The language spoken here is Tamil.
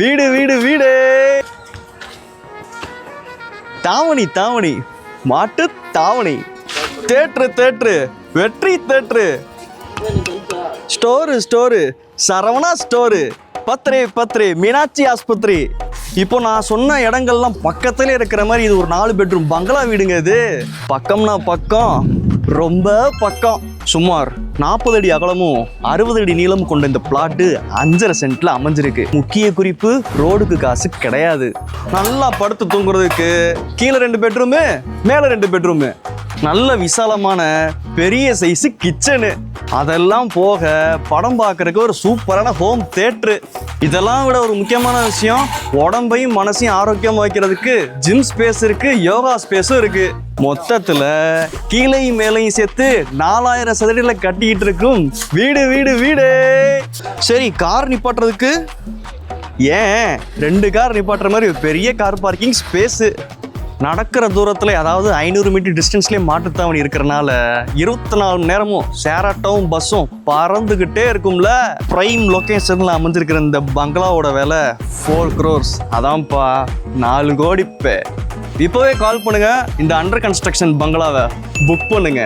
வீடு வீடு வீடு தாவணி தாவணி மாட்டு தாவணி theatre theatre Vetri theatre store store Saravana store பத்ரே பத்ரே மீனாட்சி ஆஸ்பத்திரி. இப்போ நான் சொன்ன இடங்கள்லாம் பக்கத்துல இருக்கிற மாதிரி இது ஒரு 4 பெட்ரூம் பங்களா வீடுங்க. இது பக்கம்னா பக்கம், ரொம்ப பக்கம். சுமார் 40 அடி அகலமும் 60 அடி நீளமும் கொண்ட இந்த பிளாட்டு 5.5 சென்ட்ல அமைஞ்சிருக்கு. முக்கிய குறிப்பு, ரோடுக்கு காசு கிடையாது. நல்லா படுத்து தூங்குறதுக்கு கீழே 2 பெட்ரூமு, மேல 2 பெட்ரூமு, நல்ல விசாலமான பெரிய சைஸு கிச்சனு, அதெல்லாம் போக படம் பார்க்கறதுக்கு ஒரு சூப்பரான ஹோம் தியேட்டரு. இதெல்லாம் விட ஒரு முக்கியமான விஷயம், உடம்பையும் மனசையும் ஆரோக்கியமா வைக்கிறதுக்கு ஜிம் ஸ்பேஸ் இருக்கு, யோகா ஸ்பேஸும் இருக்கு. மொத்தத்துல கீழையும் மேலையும் சேர்த்து 4000 சதுரடியில கட்டிக்கிட்டு இருக்கும் வீடு வீடு வீடு. சரி, கார் நிப்பாட்டுறதுக்கு ஏன் 2 கார் நிப்பாட்டுற மாதிரி ஒரு பெரிய கார் பார்க்கிங் ஸ்பேஸ். நடக்கிற தூரத்தில், அதாவது 500 மீட்டர் டிஸ்டன்ஸ்லேயே மாட்டுத்தாவணி இருக்கிறனால 24 மணி நேரமும் ஷேராட்டோவும் பஸ்ஸும் பறந்துக்கிட்டே இருக்கும்ல. ப்ரைம் லொக்கேஷனில் அமைஞ்சிருக்கிற இந்த பங்களாவோட விலை 4 crores. அதான்ப்பா 4 கோடி. இப்போவே கால் பண்ணுங்க, இந்த அண்டர் கன்ஸ்ட்ரக்ஷன் பங்களாவை புக் பண்ணுங்க.